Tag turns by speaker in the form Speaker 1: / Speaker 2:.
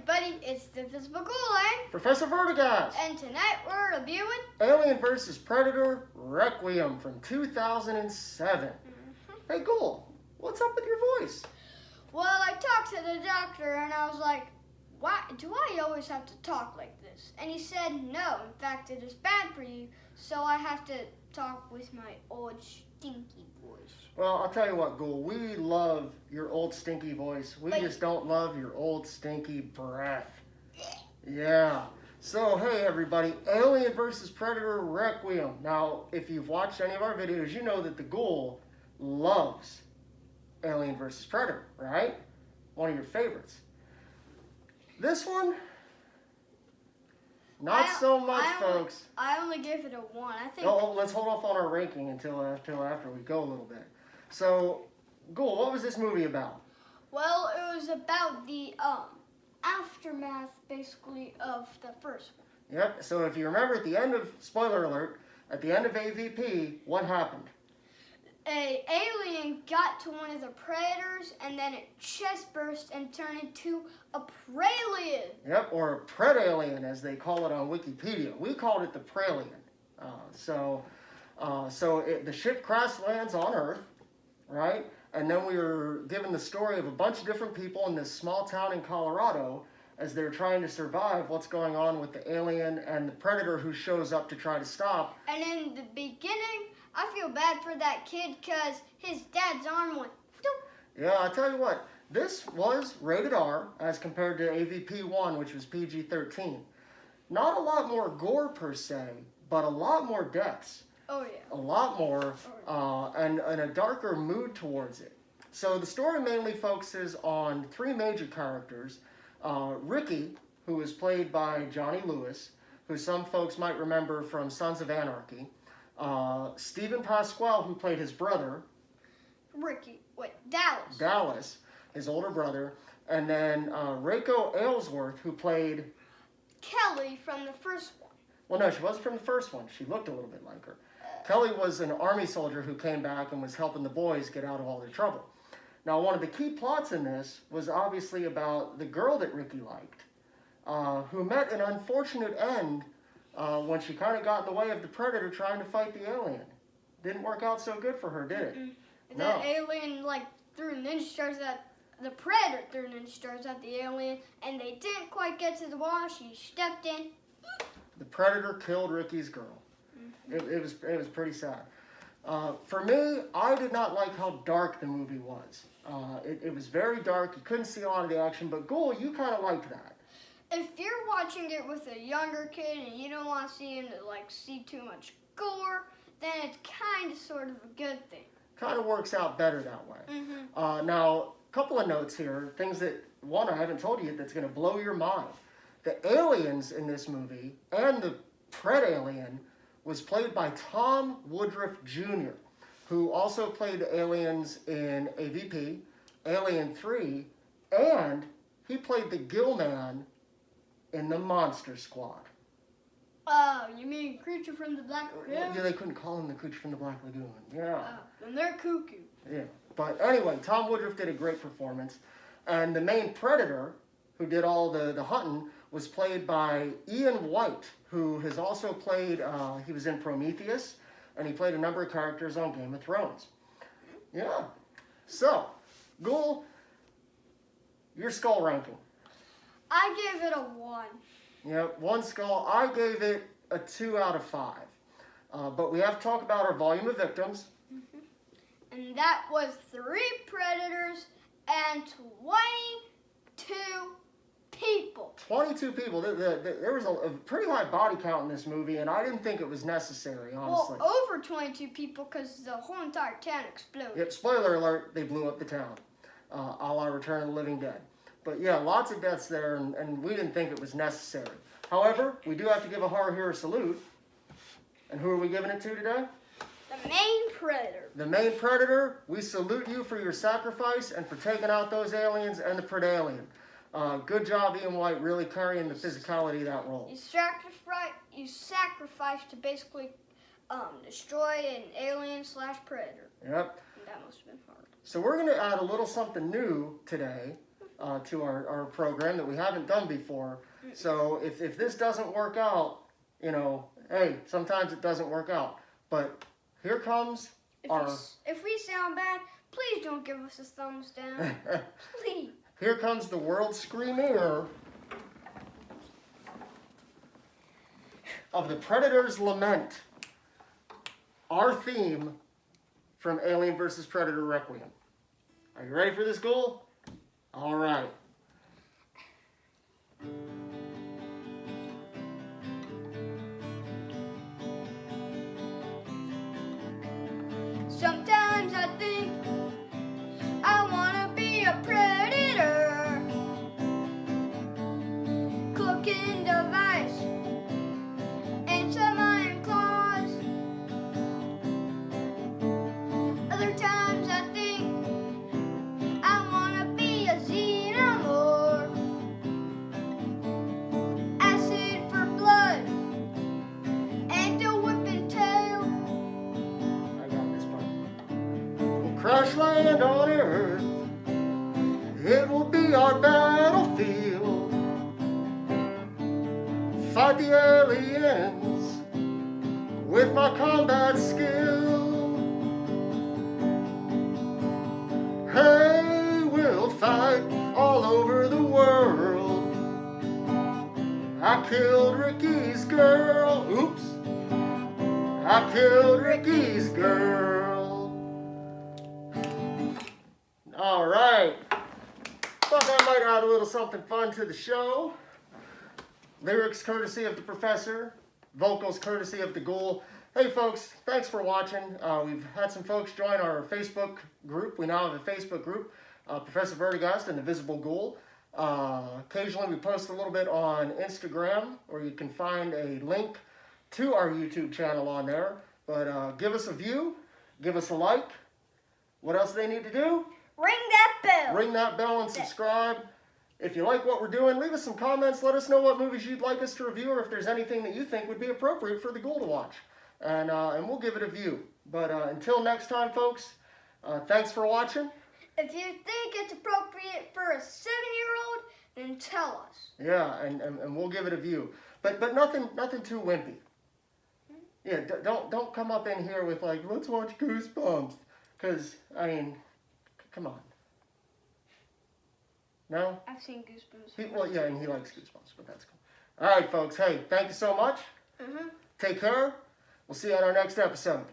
Speaker 1: everybody, it's the Invisible Ghoul and
Speaker 2: Professor Vertigas.
Speaker 1: And tonight we're reviewing
Speaker 2: Alien vs. Predator Requiem from 2007. Hey Ghoul, what's up with your voice?
Speaker 1: Well, I talked to the doctor and I was like, why do I always have to talk like this? And he said, no, in fact it is bad for you, so I have to talk with my old stinky voice.
Speaker 2: Well, I'll tell you what, Ghoul, we love your old stinky voice. We just don't love your old stinky breath. Yeah. So, hey everybody, Alien vs. Predator Requiem. Now, if you've watched any of our videos, you know that the Ghoul loves Alien vs. Predator, right? One of your favorites. This one, not so much, folks.
Speaker 1: I only gave it a 1. I think.
Speaker 2: Oh, let's hold off on our ranking until after we go a little bit. So, Ghoul, what was this movie about?
Speaker 1: Well, it was about the aftermath, basically, of the first one.
Speaker 2: Yep. So if you remember, at the end of spoiler alert, at the end of AVP, what happened?
Speaker 1: An alien got to one of the predators, and then it chest burst and turned into a pralien.
Speaker 2: Yep, or a predalien, as they call it on Wikipedia. We called it the pralien. The ship crash lands on Earth, right? And then we were given the story of a bunch of different people in this small town in Colorado as they're trying to survive what's going on with the alien and the predator who shows up to try to stop.
Speaker 1: And in the beginning, I feel bad for that kid because his dad's arm went doop.
Speaker 2: Yeah, I'll tell you what, this was rated R as compared to AVP 1, which was PG-13. Not a lot more gore per se, but a lot more deaths.
Speaker 1: Oh yeah.
Speaker 2: A lot more, and a darker mood towards it. So the story mainly focuses on 3 major characters. Ricky, who is played by Johnny Lewis, who some folks might remember from Sons of Anarchy. Stephen Pasquale, who played his brother.
Speaker 1: Dallas.
Speaker 2: Dallas, his older brother. And then Reiko Aylesworth, who played
Speaker 1: Kelly from the first one.
Speaker 2: Well, no, she wasn't from the first one. She looked a little bit like her. Kelly was an army soldier who came back and was helping the boys get out of all their trouble. Now, one of the key plots in this was obviously about the girl that Ricky liked, who met an unfortunate end when she kind of got in the way of the predator trying to fight the alien. Didn't work out so good for her, did it?
Speaker 1: No. That alien, threw ninja stars at the predator, threw ninja stars at the alien, and they didn't quite get to the wall. She stepped in.
Speaker 2: The predator killed Ricky's girl. It was pretty sad. For me, I did not like how dark the movie was. It was very dark. You couldn't see a lot of the action, but Ghoul, you kind of liked that.
Speaker 1: If you're watching it with a younger kid and you don't want to see him to see too much gore, then it's kind of sort of a good thing.
Speaker 2: Kind of works out better that way. Now, a couple of notes here, things that, one, I haven't told you that's going to blow your mind. The aliens in this movie and the predalien was played by Tom Woodruff Jr., who also played the aliens in AVP, Alien 3, and he played the Gill Man in the Monster Squad.
Speaker 1: Oh, you mean Creature from the Black Lagoon?
Speaker 2: Yeah, they couldn't call him the Creature from the Black Lagoon. Yeah.
Speaker 1: And they're cuckoo.
Speaker 2: Yeah. But anyway, Tom Woodruff did a great performance. And the main predator, who did all the hunting, was played by Ian White, who has also played, he was in Prometheus, and he played a number of characters on Game of Thrones. Yeah. So, Ghoul, your skull ranking.
Speaker 1: I gave it a 1.
Speaker 2: Yeah, 1 skull. I gave it a 2 out of 5. But we have to talk about our volume of victims.
Speaker 1: And that was 3 predators and 22 people.
Speaker 2: 22 people. There was a pretty high body count in this movie, and I didn't think it was necessary, honestly.
Speaker 1: Well, over 22 people because the whole entire town exploded.
Speaker 2: Yep, spoiler alert, they blew up the town, a la Return of the Living Dead. But yeah, lots of deaths there, and we didn't think it was necessary. However, we do have to give a horror hero salute. And who are we giving it to today?
Speaker 1: The main predator.
Speaker 2: The main predator, we salute you for your sacrifice and for taking out those aliens and the predalien. Good job, Ian White, really carrying the physicality of that role.
Speaker 1: You sacrificed to basically destroy an alien/predator.
Speaker 2: Yep.
Speaker 1: And that must have been hard.
Speaker 2: So we're going to add a little something new today. to our program that we haven't done before. So if this doesn't work out, you know, hey, sometimes it doesn't work out. But here comes
Speaker 1: if we sound bad, please don't give us a thumbs down. Please.
Speaker 2: Here comes the world screamer of the Predator's Lament. Our theme from Alien vs. Predator Requiem. Are you ready for this, Ghoul? All right.
Speaker 1: Sometimes I think I wanna be a predator, cooking device and some iron claws. Other times I think I wanna be a xenomorph, acid for blood and a whipping tail.
Speaker 2: I got this part. We'll crash land on Earth. It will be our battlefield. Fight the aliens with my combat skill. Hey, we'll fight all over the world. I killed Ricky's girl. Oops. I killed Ricky's girl. All right. Thought that might add a little something fun to the show. Lyrics courtesy of the Professor. Vocals courtesy of the Ghoul. Hey folks, thanks for watching. We've had some folks join our Facebook group. We now have a Facebook group, Professor Vertigast and the Visible Ghoul. Occasionally we post a little bit on Instagram, where you can find a link to our YouTube channel on there. But give us a view, give us a like. What else do they need to do?
Speaker 1: Ring that bell.
Speaker 2: Ring that bell and subscribe. If you like what we're doing, leave us some comments. Let us know what movies you'd like us to review, or if there's anything that you think would be appropriate for the Ghoul to watch. And we'll give it a view. But until next time, folks, thanks for watching.
Speaker 1: If you think it's appropriate for a 7-year-old, then tell us.
Speaker 2: Yeah, and we'll give it a view. But nothing too wimpy. Yeah, don't come up in here with like, let's watch Goosebumps. Because, I mean, come on. No?
Speaker 1: I've seen Goosebumps.
Speaker 2: Well, yeah, and he likes Goosebumps, but that's cool. All right, folks. Hey, thank you so much. Take care. We'll see you on our next episode.